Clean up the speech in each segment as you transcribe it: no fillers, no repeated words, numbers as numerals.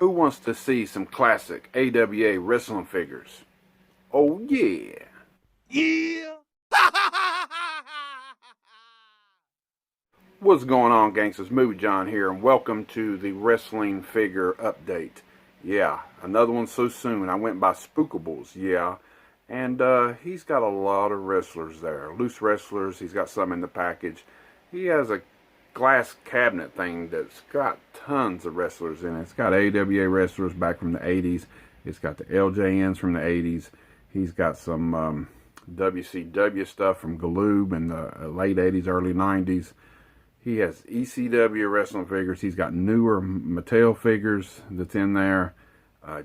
Who wants to see some classic AWA wrestling figures? Oh yeah! Yeah! What's going on, gangsters? Movie John here, and welcome to the wrestling figure update. Yeah, another one so soon. I went by Spookables, yeah. And he's got a lot of wrestlers there. Loose wrestlers, he's got some in the package. He has a glass cabinet thing that's got tons of wrestlers in it. It's got AWA wrestlers back from the 80s. It's got the LJNs from the 80s. He's got some WCW stuff from Galoob in the late 80s, early 90s. He has ECW wrestling figures. He's got newer Mattel figures that's in there.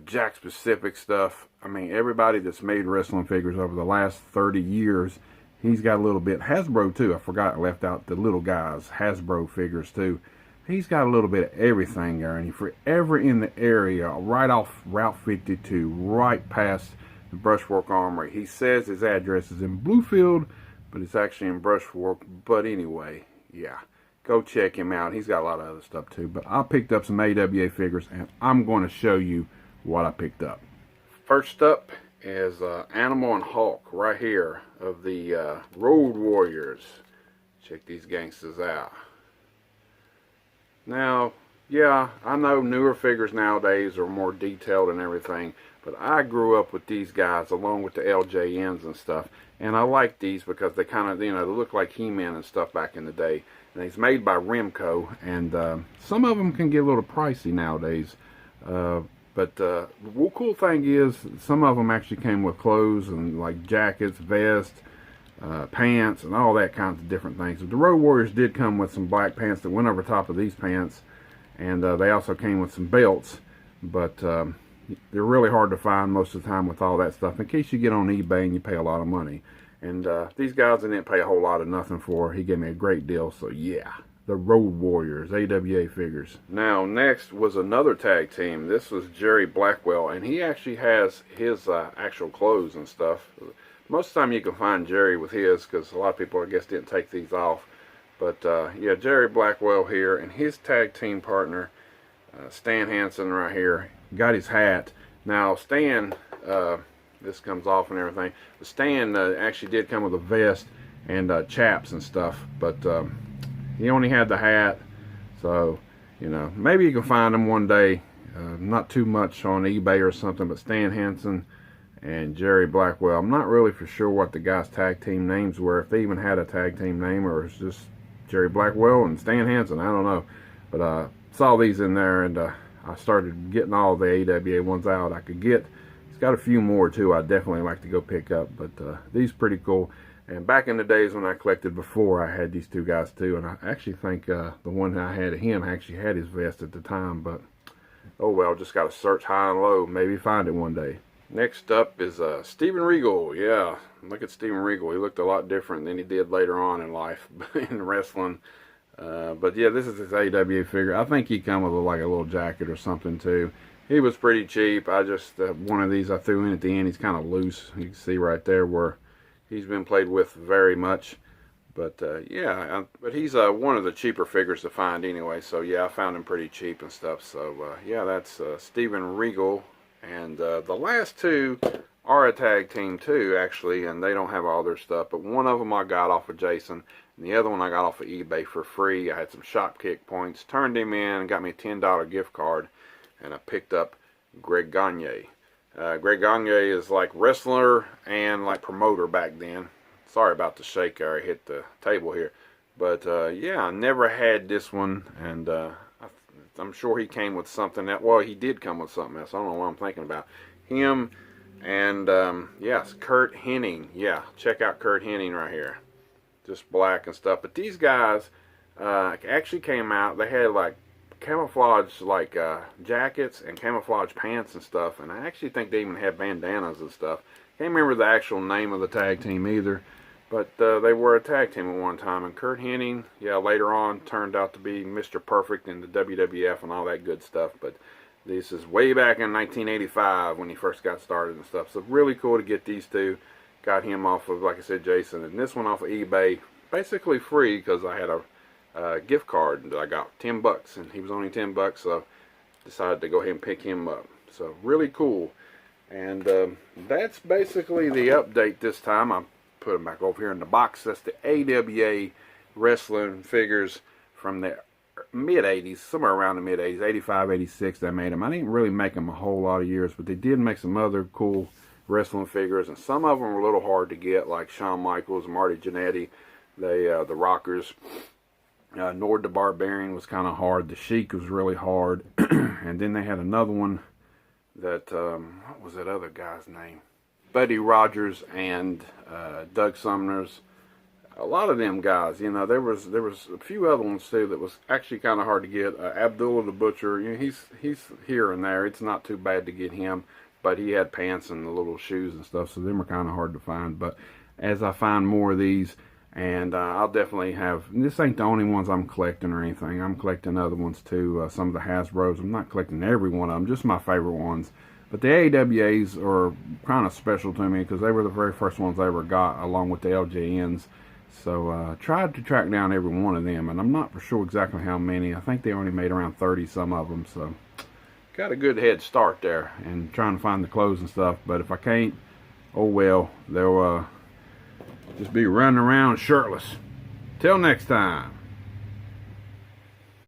Jack Pacific stuff. I mean, everybody that's made wrestling figures over the last 30 years, he's got a little bit. Hasbro too. I forgot, I left out the little guys. Hasbro figures too. He's got a little bit of everything there. And if you're ever in the area, right off Route 52, right past the Brushwork Armory, he says his address is in Bluefield, but it's actually in Brushwork. But anyway, yeah. Go check him out. He's got a lot of other stuff too. But I picked up some AWA figures, and I'm going to show you what I picked up. First up is Animal and Hulk right here of the Road Warriors. Check these gangsters out. Now, yeah, I know newer figures nowadays are more detailed and everything, but I grew up with these guys along with the LJNs and stuff, and I like these because they kind of, you know, they look like He-Man and stuff back in the day. And he's made by Remco, and some of them can get a little pricey nowadays. But the cool thing is, some of them actually came with clothes and like jackets, vests, pants, and all that kinds of different things. The Road Warriors did come with some black pants that went over top of these pants, and they also came with some belts. But they're really hard to find most of the time with all that stuff, in case you get on eBay and you pay a lot of money. And these guys I didn't pay a whole lot of nothing for. He gave me a great deal, so yeah. The Road Warriors, AWA figures. Now, next was another tag team. This was Jerry Blackwell, and he actually has his actual clothes and stuff. Most of the time you can find Jerry with his, because a lot of people, I guess, didn't take these off. But, yeah, Jerry Blackwell here, and his tag team partner, Stan Hansen right here, got his hat. Now, Stan... this comes off and everything. The Stan actually did come with a vest and chaps and stuff, but he only had the hat, so, you know, maybe you can find him one day. Not too much on eBay or something, but Stan Hansen and Jerry Blackwell. I'm not really for sure what the guys' tag team names were, if they even had a tag team name, or it's just Jerry Blackwell and Stan Hansen. I don't know, but saw these in there, and I started getting all the AWA ones out I could get. Got a few more too I'd definitely like to go pick up, but these pretty cool. And back in the days when I collected before, I had these two guys too, and I actually think the one that I had of him actually had his vest at the time, but oh well, just got to search high and low, maybe find it one day. Next up is Steven Regal. Yeah, look at Steven Regal. He looked a lot different than he did later on in life in wrestling. But yeah, this is his AWA figure. I think he come with like a little jacket or something too. He was pretty cheap. I just, one of these I threw in at the end. He's kind of loose. You can see right there where he's been played with very much. But yeah, but he's one of the cheaper figures to find anyway. So yeah, I found him pretty cheap and stuff. So yeah, that's Steven Regal. And the last two are a tag team too, actually. And they don't have all their stuff. But one of them I got off of Jason. And the other one I got off of eBay for free. I had some shop kick points. Turned him in and got me a $10 gift card. And I picked up Greg Gagne. Greg Gagne is like wrestler and like promoter back then. Sorry about the shake, I hit the table here. But yeah, I never had this one, and I'm sure he came with something that, well, he did come with something else. I don't know what I'm thinking about. Him and, yes, Kurt Hennig. Yeah, check out Kurt Hennig right here. Just black and stuff. But these guys actually came out, they had like camouflage like jackets and camouflage pants and stuff, and I actually think they even had bandanas and stuff. Can't remember the actual name of the tag team either, but they were a tag team at one time. And Kurt Hennig, yeah, later on turned out to be Mr. Perfect in the WWF and all that good stuff. But this is way back in 1985 when he first got started and stuff. So really cool to get these two. Got him off of, like I said, Jason, and this one off of eBay, basically free because I had a gift card that I got, $10, and he was only $10, so decided to go ahead and pick him up. So really cool. And that's basically the update this time. I put them back over here in the box. That's the AWA wrestling figures from the mid-80s, somewhere around the mid-80s, 85, 86 they made them. I didn't really make them a whole lot of years, but they did make some other cool wrestling figures, and some of them were a little hard to get, like Shawn Michaels, Marty Jannetty, the Rockers. Nord the Barbarian was kind of hard. The Sheik was really hard. And then they had another one that, what was that other guy's name? Buddy Rogers and Doug Sumner's. A lot of them guys, you know, there was a few other ones too that was actually kind of hard to get. Abdullah the Butcher, you know, he's here and there. It's not too bad to get him, but he had pants and the little shoes and stuff, so them are kind of hard to find. But as I find more of these, and I'll definitely have, this ain't the only ones I'm collecting or anything. I'm collecting other ones too, some of the Hasbros. I'm not collecting every one of them, just my favorite ones. But the AWAs are kind of special to me because they were the very first ones I ever got, along with the LJNs. So tried to track down every one of them, and I'm not for sure exactly how many. I think they only made around 30, some of them. So got a good head start there, and trying to find the clothes and stuff. But if I can't, oh well, they'll just be running around shirtless. Till next time.